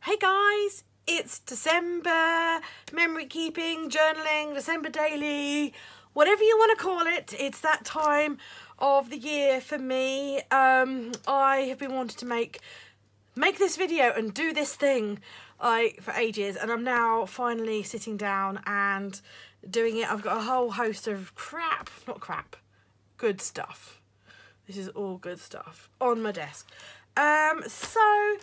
Hey guys, it's December, memory keeping, journaling, December daily, whatever you want to call it. It's that time of the year for me. I have been wanting to make this video and do this thing for ages, and I'm now finally sitting down and doing it. I've got a whole host of good stuff. This is all good stuff on my desk. So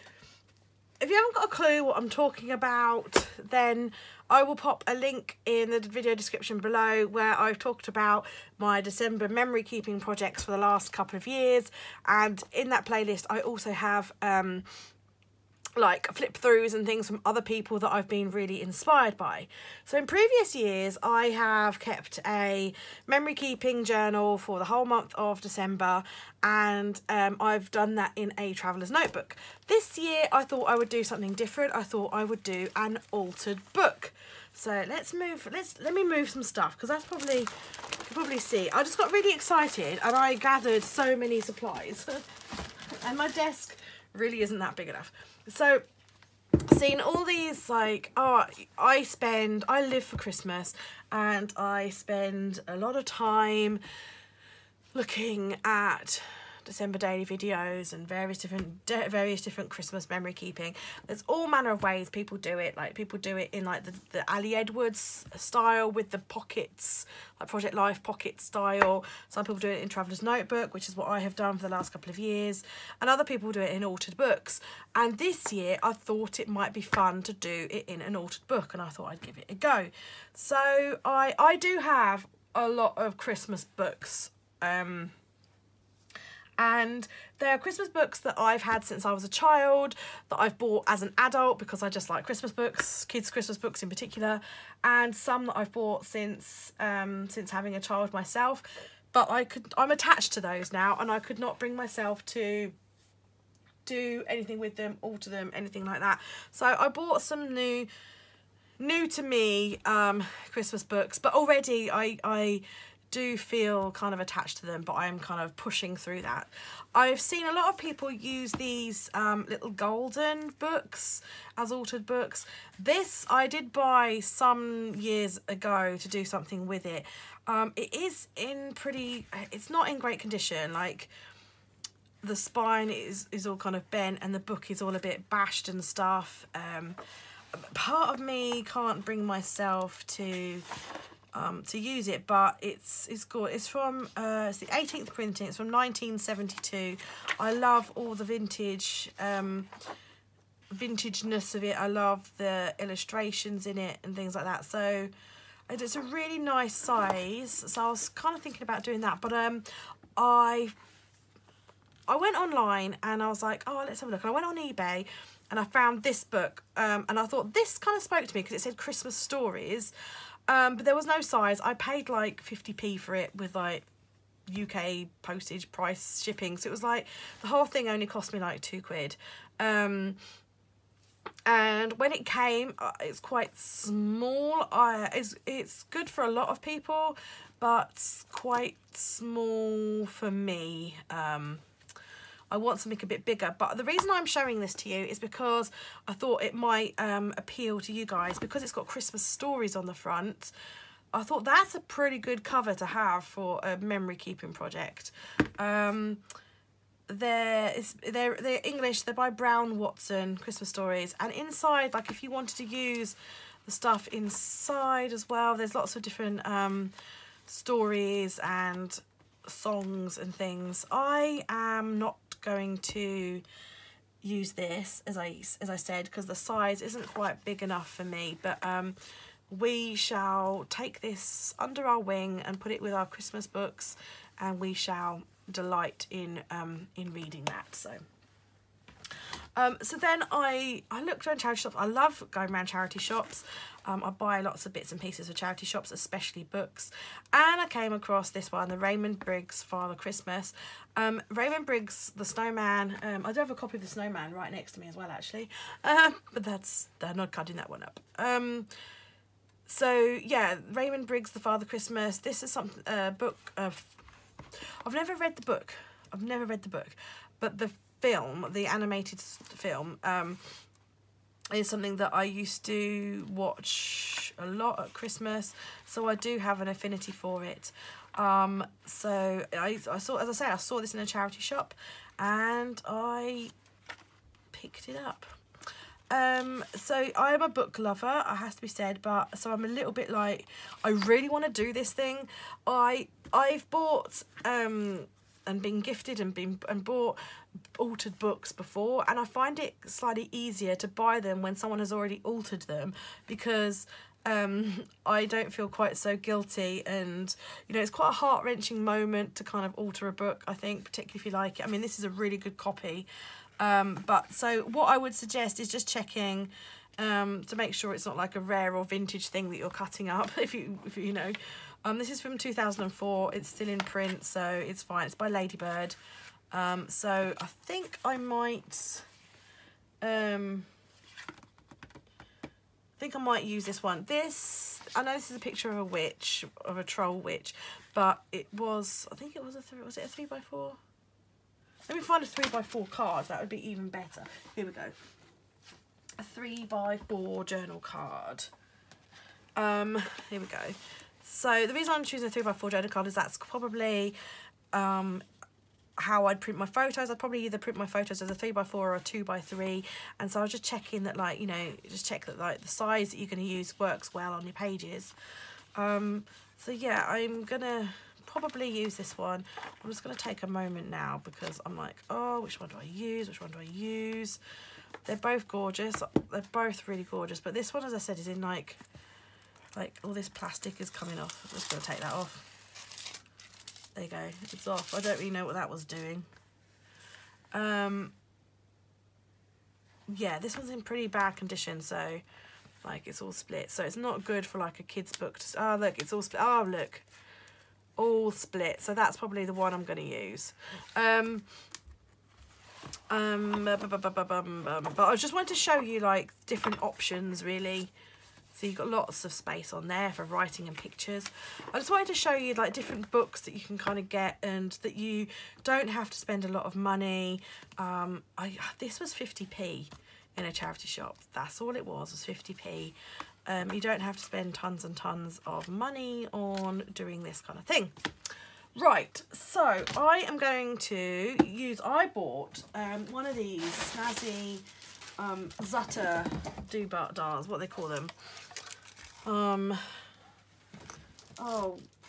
if you haven't got a clue what I'm talking about, then I will pop a link in the video description below where I've talked about my December memory keeping projects for the last couple of years. And in that playlist, I also have like flip throughs and things from other people that I've been really inspired by. So in previous years, I have kept a memory keeping journal for the whole month of December, and I've done that in a traveler's notebook. This year I thought I would do something different. I thought I would do an altered book. So let me move some stuff, because that's probably, you can probably see, I just got really excited and I gathered so many supplies and my desk really isn't that big enough. So seeing all these, like, oh, I live for Christmas, and I spend a lot of time looking at December daily videos and various different Christmas memory keeping. There's all manner of ways people do it. Like, people do it in like the Ali Edwards style with the pockets, like Project Life pocket style. Some people do it in Traveler's Notebook, which is what I have done for the last couple of years, and other people do it in altered books. And this year I thought it might be fun to do it in an altered book, and I thought I'd give it a go. So I do have a lot of Christmas books, and there are Christmas books that I've had since I was a child, that I've bought as an adult because I just like Christmas books, kids' Christmas books in particular, and some that I've bought since having a child myself. But I'm attached to those now, and I could not bring myself to do anything with them, alter them, anything like that. So I bought some new to me Christmas books, but already I do feel kind of attached to them, but I'm kind of pushing through that. I've seen a lot of people use these little golden books as altered books. This I did buy some years ago to do something with it. It is it's not in great condition. Like, the spine is all kind of bent, and the book is all a bit bashed and stuff. Part of me can't bring myself to use it, but it's good. It's from it's the 18th printing. It's from 1972. I love all the vintageness of it. I love the illustrations in it and things like that. So it's a really nice size. So I was kind of thinking about doing that, but I went online and I was like, oh, let's have a look. And I went on eBay and I found this book, and I thought this kind of spoke to me because it said Christmas stories. But there was no size. I paid like 50p for it with like UK postage price shipping. So it was like, the whole thing only cost me like £2. And when it came, it's quite small. It's good for a lot of people, but quite small for me. I want something a bit bigger, but the reason I'm showing this to you is because I thought it might appeal to you guys, because it's got Christmas stories on the front. I thought that's a pretty good cover to have for a memory keeping project. They're English. They're by Brown Watson, Christmas stories, and inside, like, if you wanted to use the stuff inside as well, there's lots of different stories and songs and things. I am not going to use this, as I said, because the size isn't quite big enough for me, but we shall take this under our wing and put it with our Christmas books, and we shall delight in reading that. So then I looked around charity shops. I love going around charity shops. I buy lots of bits and pieces of charity shops, especially books. And I came across this one, the Raymond Briggs Father Christmas. Raymond Briggs, the snowman. I do have a copy of the snowman right next to me as well, actually. But they're not cutting that one up. So yeah, Raymond Briggs, the Father Christmas. This is something, book of, I've never read the book. But the film, the animated film, is something that I used to watch a lot at Christmas, so I do have an affinity for it. So I saw, as I say, I saw this in a charity shop and I picked it up. So I am a book lover, it has to be said, but so I'm a little bit like, I really want to do this thing. I've bought and been gifted and bought altered books before, and I find it slightly easier to buy them when someone has already altered them, because I don't feel quite so guilty, and you know, it's quite a heart-wrenching moment to kind of alter a book, I think, particularly if you like it. I mean, this is a really good copy, but so what I would suggest is just checking to make sure it's not like a rare or vintage thing that you're cutting up, if you know. This is from 2004, it's still in print, so it's fine. It's by Ladybird. So I think I might use this one. This, I know this is a picture of a witch, of a troll witch, but it was, I think it was was it a 3x4? Let me find a 3x4 card, that would be even better. Here we go. A 3x4 journal card. Here we go. So the reason I'm choosing a 3x4 journal card is that's probably how I'd print my photos. I'd probably either print my photos as a 3x4 or a 2x3, and so I was just checking that, like, you know, just check that like the size that you're going to use works well on your pages. So yeah, I'm gonna probably use this one. I'm just gonna take a moment now because I'm like, oh, which one do I use? Which one do I use? They're both gorgeous. They're both really gorgeous, but this one, as I said, is in like all this plastic is coming off. I'm just gonna take that off. There you go, it's off. I don't really know what that was doing. Yeah, this one's in pretty bad condition, so like it's all split. So it's not good for like a kid's book to, oh look, it's all split. Oh look, all split. So that's probably the one I'm gonna use. But I just wanted to show you like different options really. So you've got lots of space on there for writing and pictures. I just wanted to show you like different books that you can kind of get and that you don't have to spend a lot of money. This was 50p in a charity shop. That's all it was 50p. You don't have to spend tons and tons of money on doing this kind of thing. Right, so I am going to use, I bought one of these snazzy Zutter doodads, what they call them. Oh,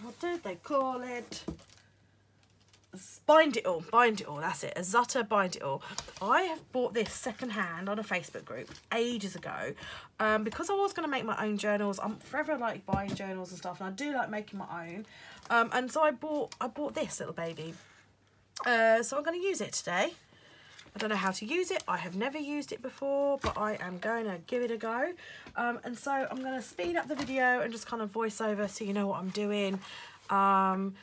what did they call it? Bind It All, that's it, a Zutter Bind It All. I have bought this secondhand on a Facebook group ages ago because I was going to make my own journals. I'm forever like buying journals and stuff, and I do like making my own. And so I bought this little baby. So I'm going to use it today. I don't know how to use it. I have never used it before, but I am going to give it a go. And so I'm going to speed up the video and just kind of voice over so you know what I'm doing. And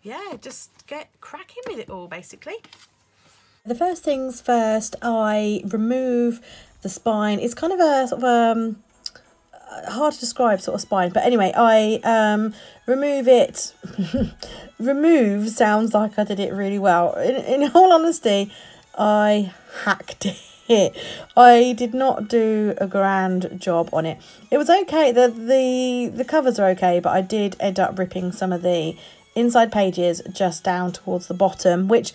yeah, just get cracking with it all, basically. The first things first, I remove the spine. It's kind of a sort of hard to describe sort of spine, but anyway, I remove it. Remove sounds like I did it really well. In all honesty, I hacked it. I did not do a grand job on it. It was okay. The covers are okay, but I did end up ripping some of the inside pages just down towards the bottom, which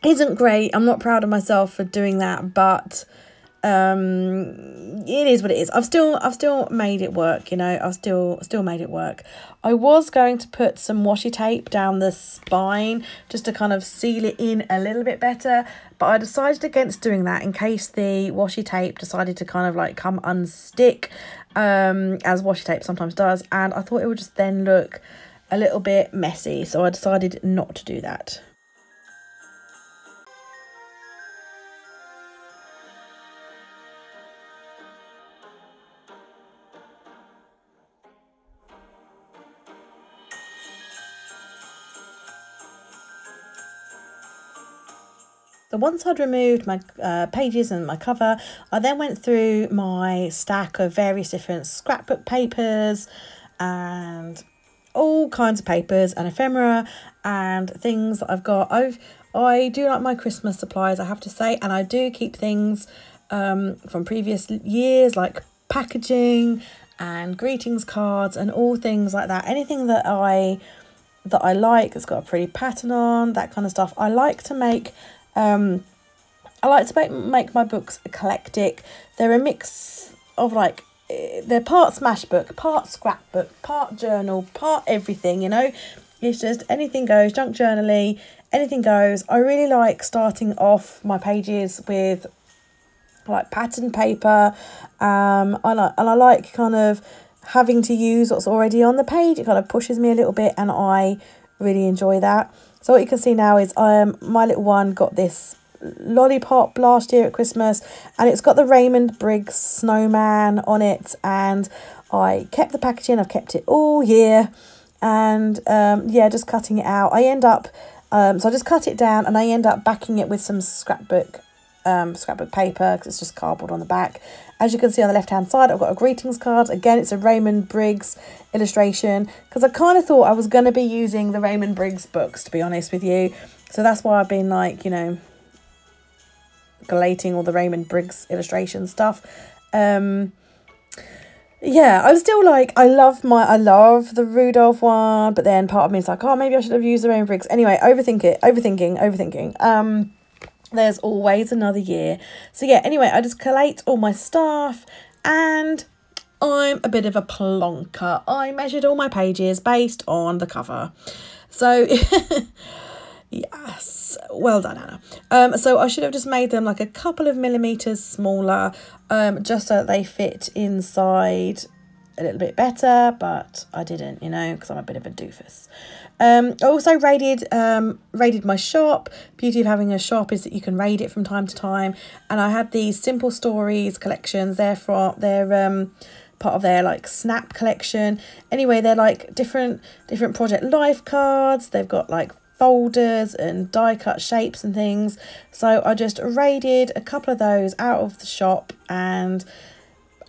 isn't great. I'm not proud of myself for doing that, but it is what it is. I've still made it work, you know. I've still made it work. I was going to put some washi tape down the spine just to kind of seal it in a little bit better, but I decided against doing that in case the washi tape decided to kind of like come unstick, as washi tape sometimes does, and I thought it would just then look a little bit messy, so I decided not to do that. So once I'd removed my pages and my cover, I then went through my stack of various different scrapbook papers and all kinds of papers and ephemera and things that I've got. I do like my Christmas supplies, I have to say, and I do keep things from previous years, like packaging and greetings cards and all things like that. Anything that I like, it's got a pretty pattern on, that kind of stuff. I like to make make my books eclectic. They're a mix of like, they're part smash book, part scrapbook, part journal, part everything, you know. It's just anything goes, junk journaling, anything goes. I really like starting off my pages with like pattern paper. I like kind of having to use what's already on the page. It kind of pushes me a little bit and I really enjoy that. So what you can see now is my little one got this lollipop last year at Christmas, and it's got the Raymond Briggs snowman on it, and I kept the packaging. I've kept it all year, and yeah, just cutting it out. I end up so I just cut it down and I end up backing it with some scrapbook paper, because it's just cardboard on the back. As you can see on the left hand side, I've got a greetings card. Again, it's a Raymond Briggs illustration, because I kind of thought I was going to be using the Raymond Briggs books, to be honest with you. So that's why I've been like, you know, collating all the Raymond Briggs illustration stuff. Yeah, I was still like, I love the Rudolph one, but then part of me is like, oh, maybe I should have used the Raymond Briggs. Anyway, overthinking. There's always another year. So yeah, anyway, I just collate all my stuff, and I'm a bit of a plonker. I measured all my pages based on the cover. So yes, well done, Anna. So I should have just made them like a couple of millimeters smaller, just so that they fit inside a little bit better, but I didn't, you know, because I'm a bit of a doofus. I also raided my shop. Beauty of having a shop is that you can raid it from time to time, and I had these Simple Stories collections. They're part of their like Snap collection. Anyway, they're like different Project Life cards. They've got like folders and die cut shapes and things. So I just raided a couple of those out of the shop and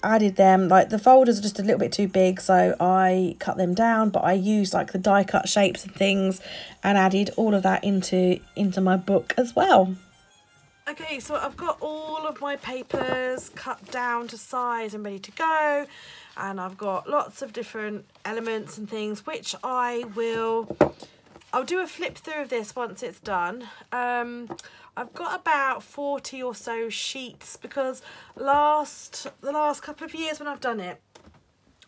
added them. Like the folders are just a little bit too big, so I cut them down, but I used like the die cut shapes and things and added all of that into my book as well. Okay, so I've got all of my papers cut down to size and ready to go, and I've got lots of different elements and things, which I'll do a flip through of this once it's done. I've got about 40 or so sheets, because the last couple of years when I've done it,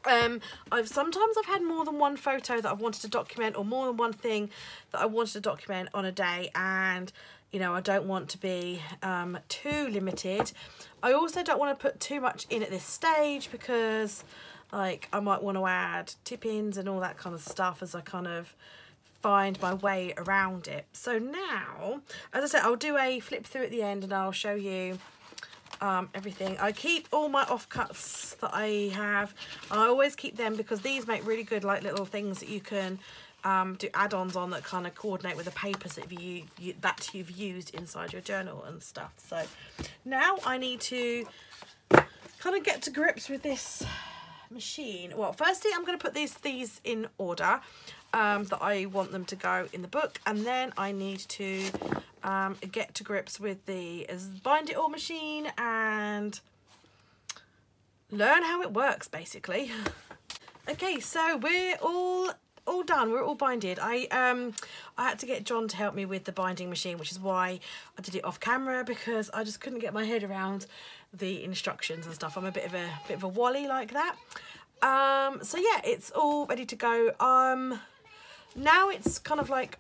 I've had more than one photo that I've wanted to document, or more than one thing that I wanted to document on a day, and you know, I don't want to be too limited. I also don't want to put too much in at this stage, because like I might want to add tip-ins and all that kind of stuff as I kind of find my way around it. So now, as I said, I'll do a flip through at the end and I'll show you everything. I keep all my offcuts that I have. I always keep them, because these make really good like little things that you can do add-ons on that kind of coordinate with the papers that you've used inside your journal and stuff. So now I need to kind of get to grips with this machine. Well, firstly I'm going to put these in order that I want them to go in the book, and then I need to get to grips with the Bind It All machine and learn how it works, basically. Okay, so we're all done. We're all binded. I had to get John to help me with the binding machine, which is why I did it off camera, because I just couldn't get my head around the instructions and stuff. I'm a bit of a wally like that. So yeah, it's all ready to go. Now it's kind of like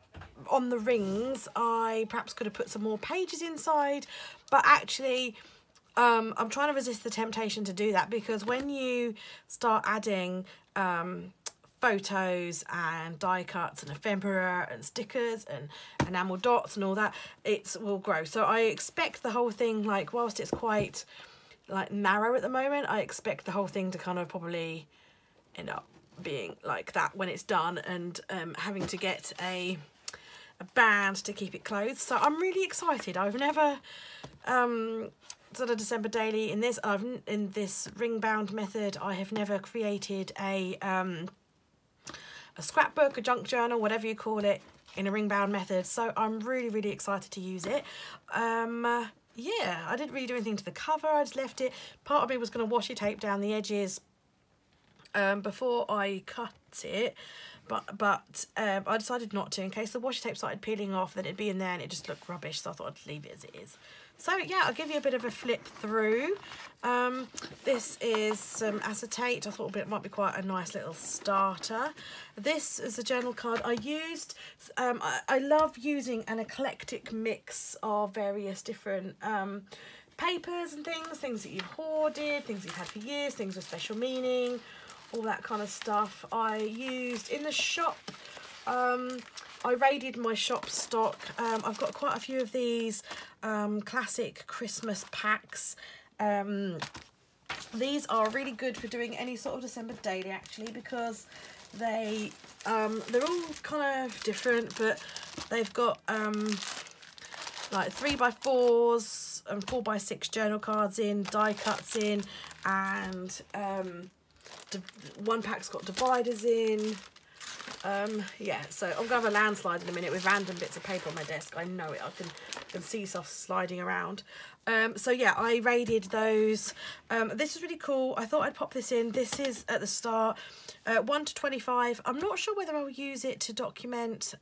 on the rings. I perhaps could have put some more pages inside, but actually I'm trying to resist the temptation to do that, because when you start adding photos and die cuts and ephemera and stickers and enamel dots and all that, it will grow. So I expect the whole thing, like whilst it's quite like narrow at the moment, I expect the whole thing to kind of probably end up being like that when it's done, and having to get a band to keep it closed. So I'm really excited. I've never done a December daily in this ring bound method. I have never created a scrapbook, a junk journal, whatever you call it, in a ring bound method. So I'm really excited to use it. yeah, I didn't really do anything to the cover. I just left it. Part of me was going to washi tape down the edges before I cut it, but I decided not to in case the washi tape started peeling off, then it'd be in there and it just looked rubbish, so I thought I'd leave it as it is. So yeah, I'll give you a bit of a flip through. This is some acetate. I thought it might be quite a nice little starter. This is a journal card I used. I love using an eclectic mix of various different papers and things that you've hoarded, things you've had for years, things with special meaning, all that kind of stuff. I used in the shop, I raided my shop stock. I've got quite a few of these classic Christmas packs. These are really good for doing any sort of December daily actually, because they're all kind of different, but they've got like 3x4s and 4x6 journal cards in, die cuts in, and one pack's got dividers in. Yeah, so I'm gonna have a landslide in a minute with random bits of paper on my desk. I know it. I can see stuff sliding around. So yeah, I raided those. This is really cool. I thought I'd pop this in. This is at the start, 1 to 25. I'm not sure whether I'll use it to document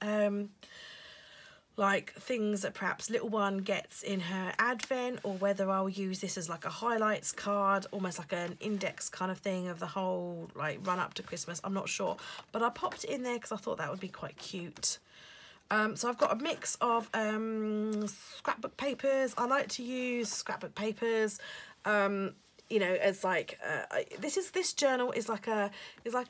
like things that perhaps little one gets in her advent, or whether I'll use this as like a highlights card, almost like an index kind of thing of the whole like run up to Christmas. I'm not sure, but I popped it in there because I thought that would be quite cute. So I've got a mix of scrapbook papers. I like to use scrapbook papers you know, as like this journal is like a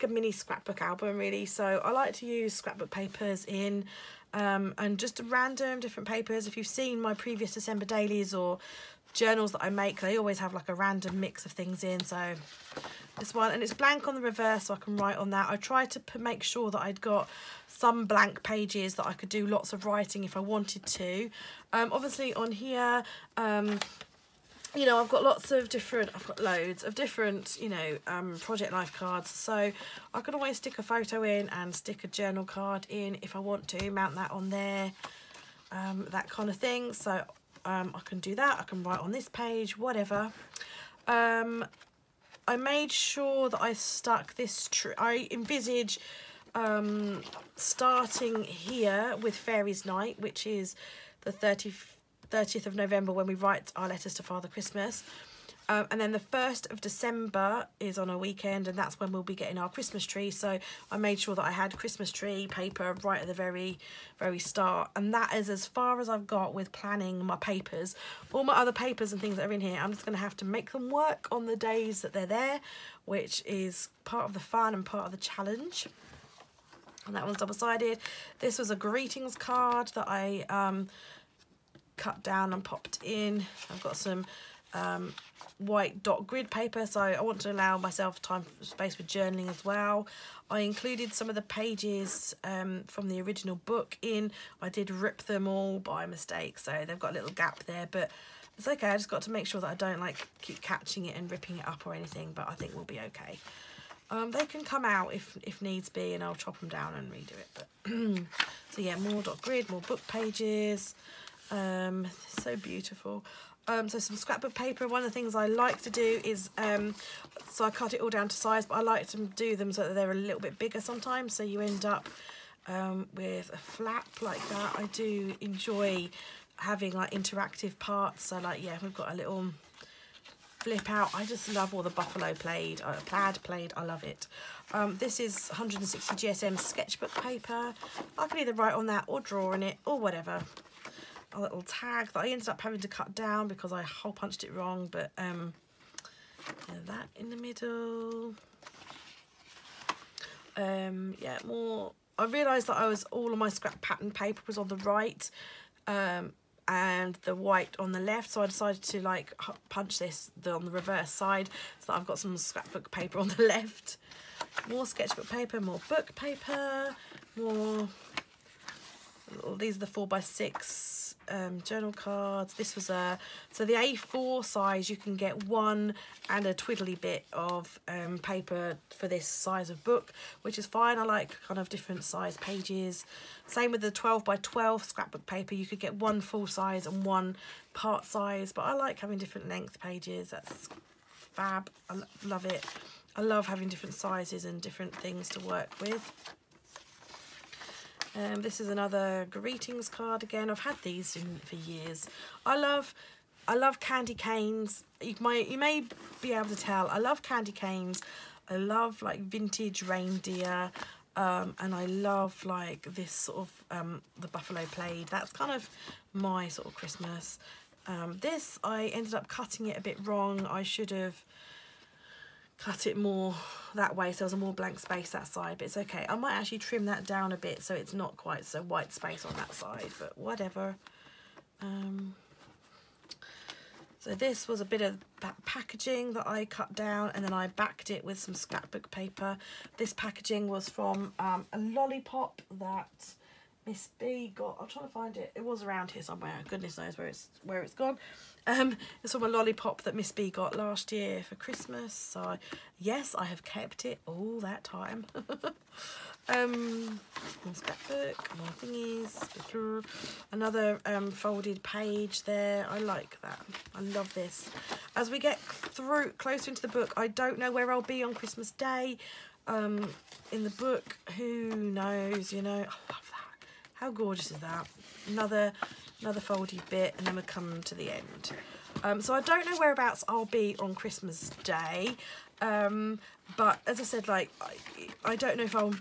mini scrapbook album really, so I like to use scrapbook papers in and just random different papers. If you've seen my previous December dailies or journals that I make, they always have like a random mix of things in. So this one, and it's blank on the reverse, so I can write on that. I tried to make sure that I'd got some blank pages that I could do lots of writing if I wanted to. Obviously on here, you know, I've got loads of different, you know, project life cards, so I can always stick a photo in and stick a journal card in if I want to, mount that on there, that kind of thing. So I can do that. I can write on this page, whatever. I made sure that I stuck this I envisage starting here with Fairies Night, which is the 30th of November when we write our letters to Father Christmas, and then the 1st of December is on a weekend, and that's when we'll be getting our Christmas tree. So I made sure that I had Christmas tree paper right at the very start, and that is as far as I've got with planning my papers. All my other papers and things that are in here, I'm just going to have to make them work on the days that they're there, which is part of the fun and part of the challenge. And that one's double-sided. This was a greetings card that I cut down and popped in. I've got some white dot grid paper, so I want to allow myself time space for journaling as well. I included some of the pages from the original book in. I did rip them all by mistake, so they've got a little gap there, but it's okay. I just got to make sure that I don't like keep catching it and ripping it up or anything, but I think we'll be okay. They can come out if needs be, and I'll chop them down and redo it. But so yeah, more dot grid, more book pages. So beautiful. So some scrapbook paper. One of the things I like to do is so I cut it all down to size, but I like to do them so that they're a little bit bigger sometimes, so you end up with a flap like that. I do enjoy having like interactive parts, so like, yeah, we've got a little flip out. I just love all the buffalo plaid, plaid, I love it. This is 160 GSM sketchbook paper. I can either write on that or draw on it or whatever. A little tag that I ended up having to cut down because I hole punched it wrong, but yeah, that in the middle. Yeah, more. I realised that all of my scrap pattern paper was on the right, and the white on the left, so I decided to like punch this on the reverse side so that I've got some scrapbook paper on the left. More sketchbook paper, more book paper, more These are the 4x6 journal cards. This was so the A4 size, you can get one and a twiddly bit of paper for this size of book, which is fine. I like kind of different size pages. Same with the 12x12 scrapbook paper, you could get one full size and one part size, but I like having different length pages. That's fab. I love it. I love having different sizes and different things to work with. This is another greetings card again. I've had these for years. I love candy canes. You may be able to tell. I love candy canes. I love like vintage reindeer. And I love like this sort of the buffalo plaid. That's kind of my sort of Christmas. This, I ended up cutting it a bit wrong. I should have cut it more that way, so there was a more blank space that side, but it's okay. I might actually trim that down a bit so it's not quite so white space on that side, but whatever. So this was a bit of packaging that I cut down, and then I backed it with some scrapbook paper. This packaging was from a lollipop that Miss B got. I'm trying to find it. It was around here somewhere. Goodness knows where it's gone. It's from a lollipop that Miss B got last year for Christmas. So yes, I have kept it all that time. More scrapbook, more thingies. Another folded page there. I like that. I love this. As we get closer into the book, I don't know where I'll be on Christmas Day. In the book, who knows? You know, I love that. How gorgeous is that? Another folded bit, and then we come to the end. So I don't know whereabouts I'll be on Christmas Day, but as I said, like I don't know if I'll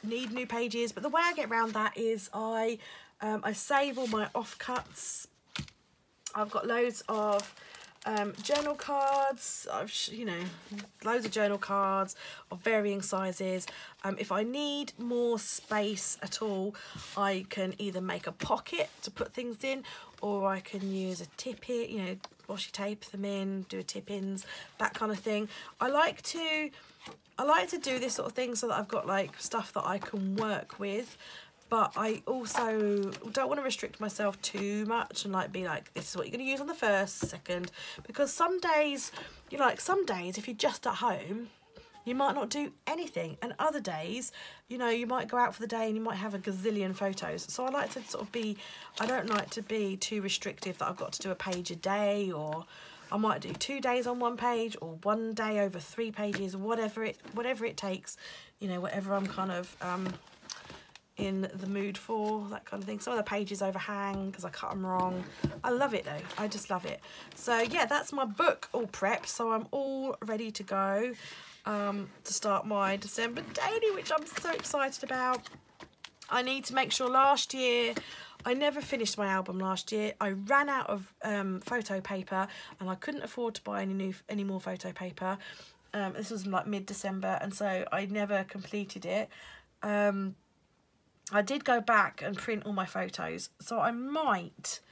need new pages, but the way I get around that is I save all my offcuts. I've got loads of journal cards. You know, loads of journal cards of varying sizes. If I need more space at all, I can either make a pocket to put things in, or I can use a tip-in, you know, washi tape them in, do a tip-ins, that kind of thing. I like to do this sort of thing so that I've got like stuff that I can work with, but I also don't want to restrict myself too much and like be like, this is what you're going to use on the first, second, because some days, you know, like some days if you're just at home, you might not do anything, and other days, you know, you might go out for the day and you might have a gazillion photos. So I like to sort of be, I don't like to be too restrictive that I've got to do a page a day, or I might do 2 days on one page, or 1 day over 3 pages, whatever it takes, you know, whatever I'm kind of in the mood for, that kind of thing. Some of the pages overhang because I cut them wrong. I love it though. I just love it. So yeah, that's my book all prepped. So I'm all ready to go to start my December daily, which I'm so excited about. I need to make sure, last year I never finished my album last year. I ran out of photo paper and I couldn't afford to buy any more photo paper. This was like mid-December, and so I never completed it. I did go back and print all my photos, so I might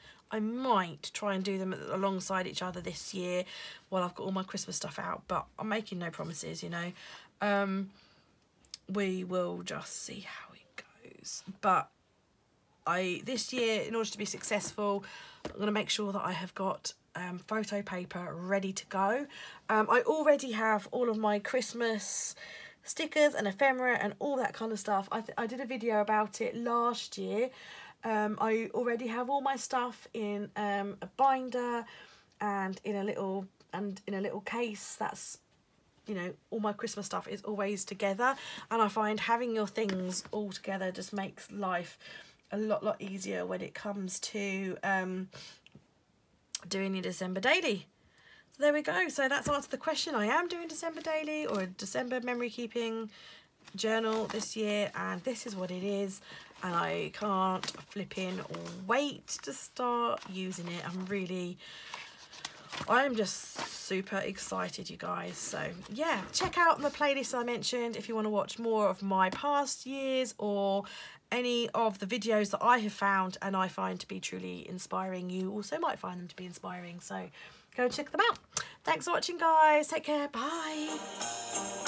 try and do them alongside each other this year while I've got all my Christmas stuff out, but I'm making no promises, you know. We will just see how it goes. But this year, in order to be successful, I'm going to make sure that I have got photo paper ready to go. I already have all of my Christmas stickers and ephemera and all that kind of stuff. I did a video about it last year. I already have all my stuff in a binder and in a little case. That's, you know, all my Christmas stuff is always together, and I find having your things all together just makes life a lot easier when it comes to doing your December daily. So there we go. So that's answered the question. I am doing December daily, or a December memory keeping journal this year, and this is what it is, and I can't flipping wait to start using it. I'm just super excited, you guys. So yeah, check out the playlist I mentioned if you want to watch more of my past years, or any of the videos that I have found and I find to be truly inspiring. You also might find them to be inspiring, so go check them out. Thanks for watching, guys. Take care. Bye.